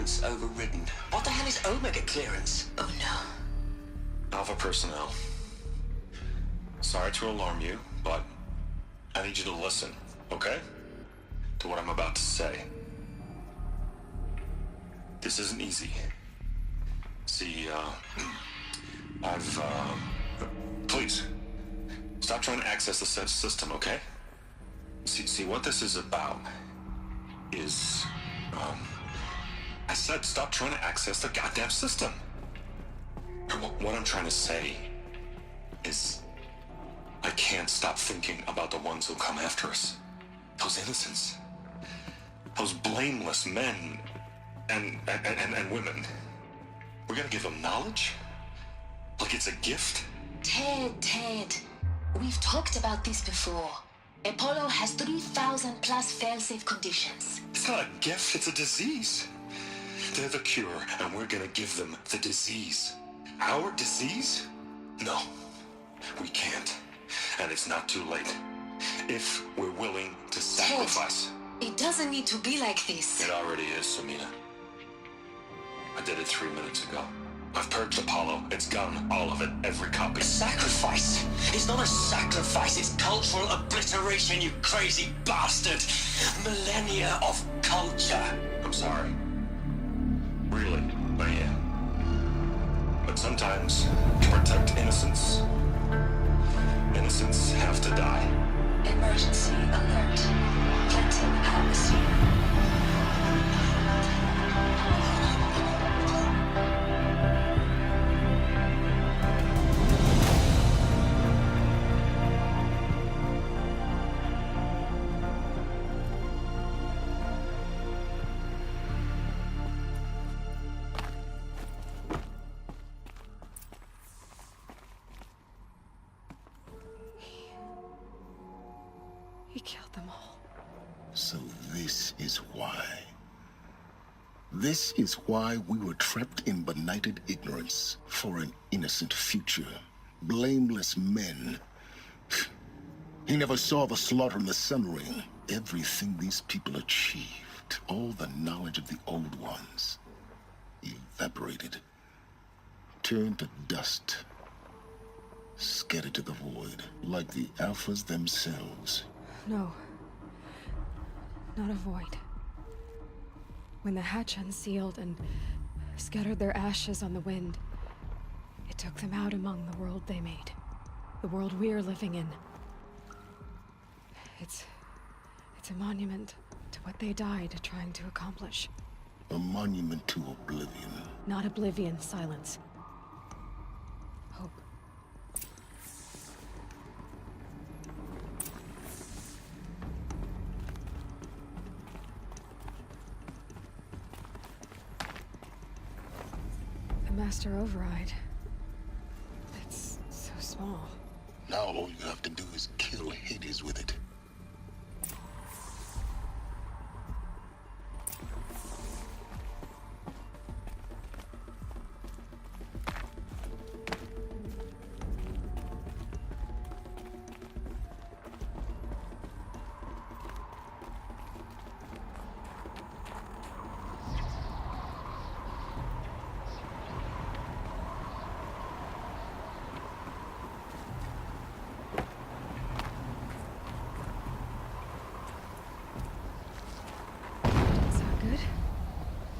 clearance overridden. What the hell is Omega clearance? Oh no. Alpha personnel. Sorry to alarm you, but I need you to listen, okay? To what I'm about to say. This isn't easy. See, please, stop trying to access the system, okay? See, what this is about is, I said stop trying to access the goddamn system. What I'm trying to say is, I can't stop thinking about the ones who come after us. Those innocents. Those blameless men and women. We're gonna give them knowledge? Like it's a gift? Ted. We've talked about this before. Apollo has 3,000 plus fail-safe conditions. It's not a gift, it's a disease. They're the cure, and we're gonna give them the disease. Our disease? No, we can't. And it's not too late. If we're willing to sacrifice. Ted, it doesn't need to be like this. It already is, Samina. I did it 3 minutes ago. I've purged Apollo. It's gone. All of it. Every copy. A sacrifice? It's not a sacrifice. It's cultural obliteration, you crazy bastard. Millennia of culture. I'm sorry. Really, I am. But sometimes, to protect innocence, innocents have to die. Emergency alert. Planting atmosphere. He killed them all. So this is why. This is why we were trapped in benighted ignorance for an innocent future. Blameless men. He never saw the slaughter in the Sun Ring. Everything these people achieved, all the knowledge of the old ones, evaporated, turned to dust, scattered to the void, like the Alphas themselves. No. Not a void. When the hatch unsealed and scattered their ashes on the wind, it took them out among the world they made. The world we're living in. It's a monument to what they died trying to accomplish. A monument to oblivion. Not oblivion, silence. Hope. The Master Override. It's so small. Now all you have to do is kill Hades with it.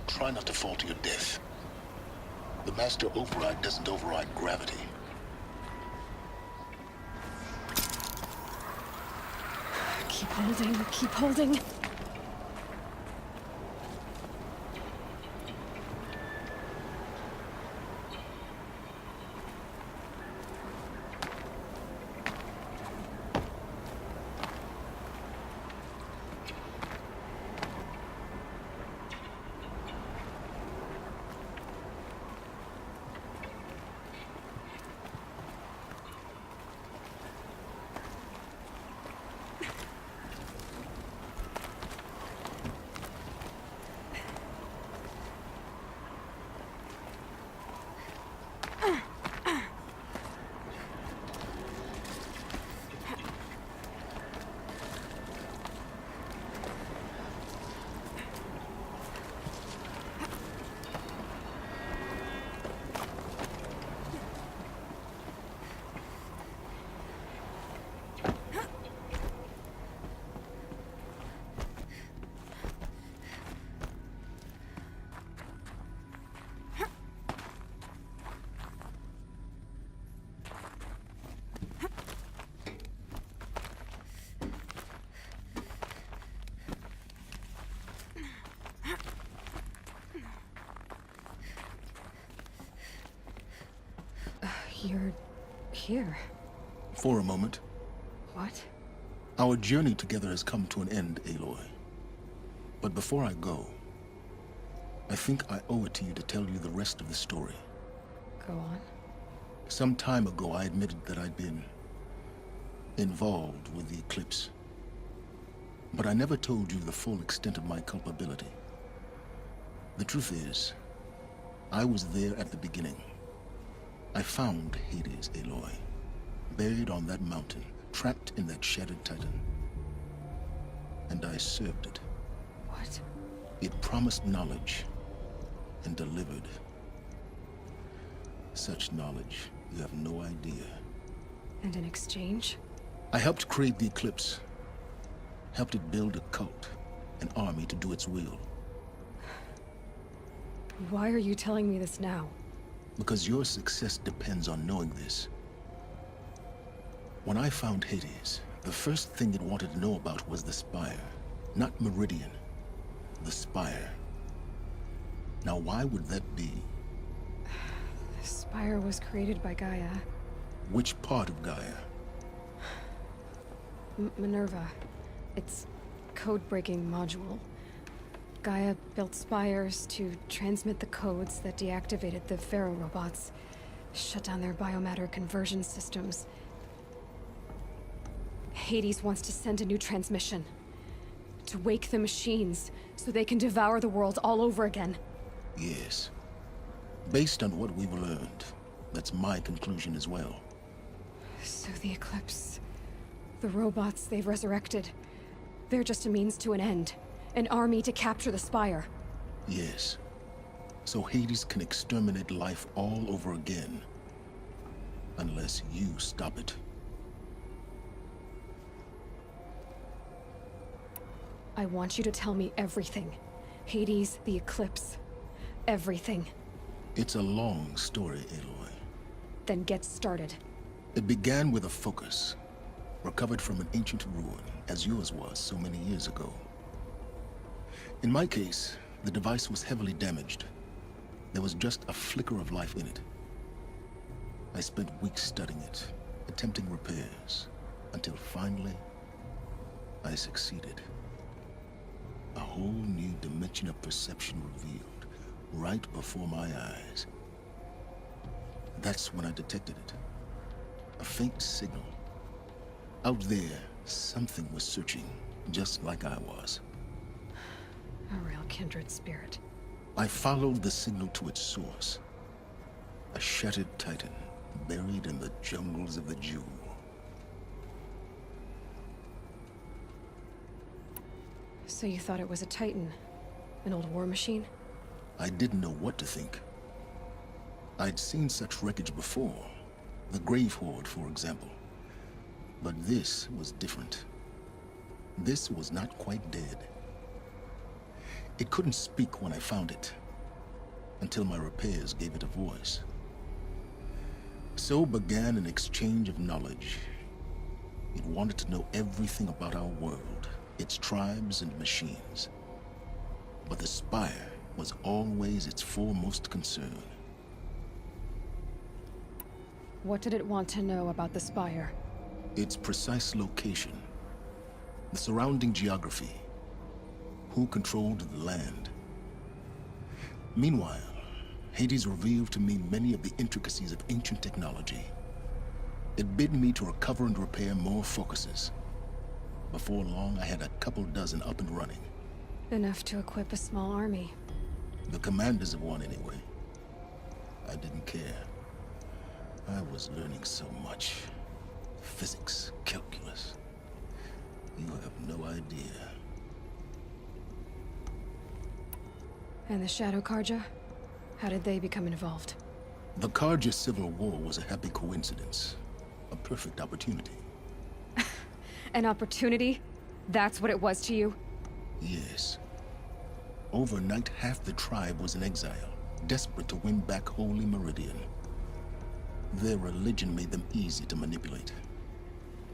Try not to fall to your death. The Master Override doesn't override gravity. Keep holding, keep holding. You're here. For a moment. What? Our journey together has come to an end, Aloy. But before I go, I think I owe it to you to tell you the rest of the story. Go on. Some time ago, I admitted that I'd been involved with the eclipse. But I never told you the full extent of my culpability. The truth is, I was there at the beginning. I found Hades, Aloy, buried on that mountain, trapped in that shattered titan. And I served it. What? It promised knowledge and delivered. Such knowledge, you have no idea. And in exchange? I helped create the eclipse. Helped it build a cult, an army to do its will. Why are you telling me this now? Because your success depends on knowing this. When I found Hades, the first thing it wanted to know about was the Spire. Not Meridian. The Spire. Now why would that be? The Spire was created by Gaia. Which part of Gaia? Minerva. It's code-breaking module. Gaia built spires to transmit the codes that deactivated the Pharaoh robots, shut down their biomatter conversion systems. Hades wants to send a new transmission. To wake the machines, so they can devour the world all over again. Yes. Based on what we've learned, that's my conclusion as well. So the Eclipse... the robots they've resurrected... they're just a means to an end. An army to capture the Spire. Yes. So Hades can exterminate life all over again. Unless you stop it. I want you to tell me everything. Hades, the Eclipse. Everything. It's a long story, Aloy. Then get started. It began with a focus. Recovered from an ancient ruin, as yours was so many years ago. In my case, the device was heavily damaged. There was just a flicker of life in it. I spent weeks studying it, attempting repairs, until finally, I succeeded. A whole new dimension of perception revealed, right before my eyes. That's when I detected it. A faint signal. Out there, something was searching, just like I was. A real kindred spirit. I followed the signal to its source. A shattered titan, buried in the jungles of the Jewel. So you thought it was a titan? An old war machine? I didn't know what to think. I'd seen such wreckage before. The Grave Horde, for example. But this was different. This was not quite dead. It couldn't speak when I found it, until my repairs gave it a voice. So began an exchange of knowledge. It wanted to know everything about our world, its tribes and machines. But the Spire was always its foremost concern. What did it want to know about the Spire? Its precise location, the surrounding geography, who controlled the land. Meanwhile, Hades revealed to me many of the intricacies of ancient technology. It bid me to recover and repair more focuses. Before long, I had a couple dozen up and running. Enough to equip a small army. The commanders of one, anyway. I didn't care. I was learning so much. Physics, calculus. You have no idea. And the Shadow Karja? How did they become involved? The Karja Civil War was a happy coincidence. A perfect opportunity. An opportunity? That's what it was to you? Yes. Overnight, half the tribe was in exile, desperate to win back Holy Meridian. Their religion made them easy to manipulate.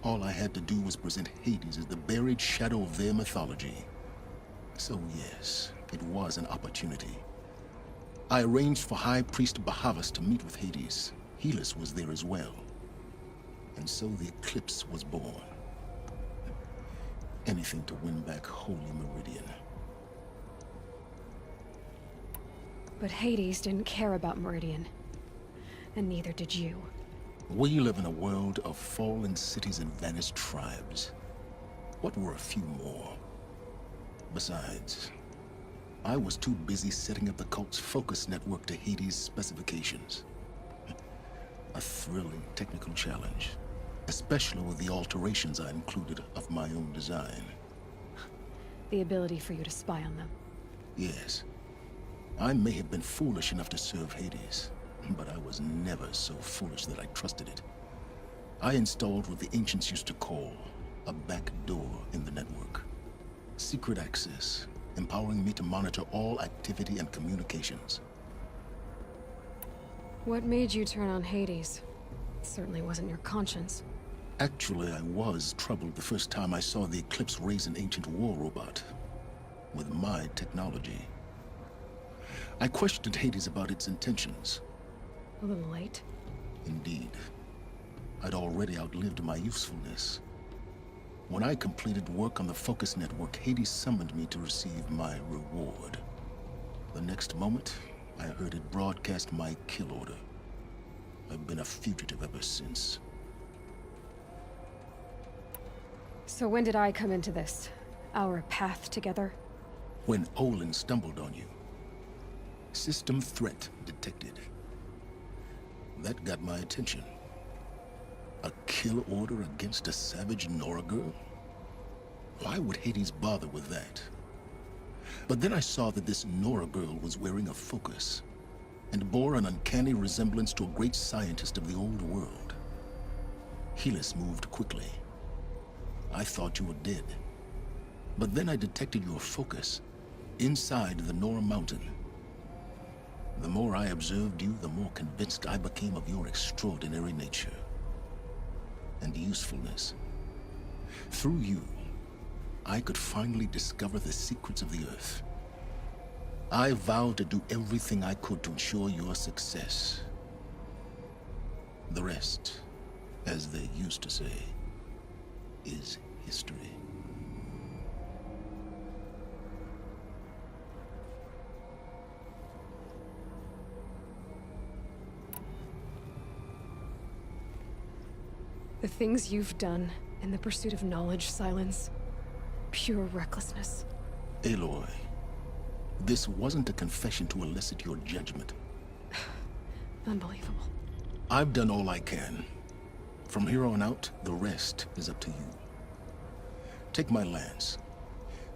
All I had to do was present Hades as the buried shadow of their mythology. So yes, it was an opportunity. I arranged for High Priest Bahavas to meet with Hades, Helis was there as well. And so the Eclipse was born. Anything to win back Holy Meridian. But Hades didn't care about Meridian. And neither did you. We live in a world of fallen cities and vanished tribes. What were a few more? Besides, I was too busy setting up the cult's focus network to Hades' specifications. A thrilling technical challenge, especially with the alterations I included of my own design. The ability for you to spy on them. Yes. I may have been foolish enough to serve Hades, but I was never so foolish that I trusted it. I installed what the ancients used to call a back door in the network. Secret access, empowering me to monitor all activity and communications. What made you turn on Hades? It certainly wasn't your conscience. Actually, I was troubled the first time I saw the Eclipse raise an ancient war robot. With my technology. I questioned Hades about its intentions. A little late. Indeed. I'd already outlived my usefulness. When I completed work on the Focus Network, Hades summoned me to receive my reward. The next moment, I heard it broadcast my kill order. I've been a fugitive ever since. So when did I come into this? Our path together? When Olin stumbled on you. System threat detected. That got my attention. A kill order against a savage Nora girl? Why would Hades bother with that? But then I saw that this Nora girl was wearing a focus, and bore an uncanny resemblance to a great scientist of the old world. Helis moved quickly. I thought you were dead. But then I detected your focus inside the Nora mountain. The more I observed you, the more convinced I became of your extraordinary nature and usefulness. Through you, I could finally discover the secrets of the Earth. I vowed to do everything I could to ensure your success. The rest, as they used to say, is history. The things you've done in the pursuit of knowledge, Silence. Pure recklessness. Aloy, this wasn't a confession to elicit your judgment. Unbelievable. I've done all I can. From here on out, the rest is up to you. Take my lance.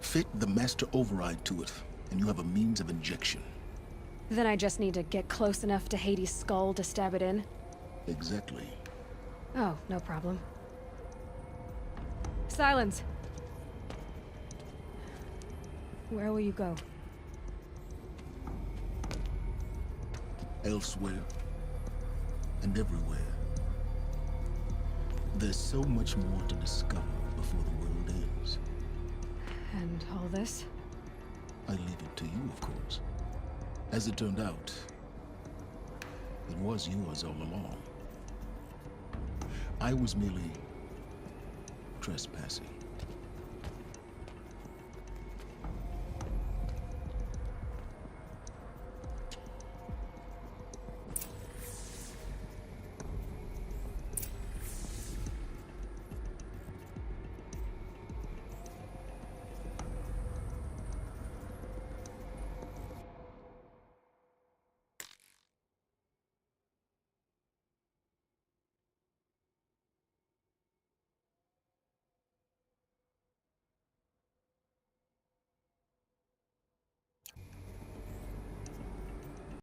Fit the master override to it, and you have a means of injection. Then I just need to get close enough to Hades' skull to stab it in? Exactly. Oh, no problem. Silence! Where will you go? Elsewhere. And everywhere. There's so much more to discover before the world ends. And all this? I leave it to you, of course. As it turned out, it was yours all along. I was merely trespassing.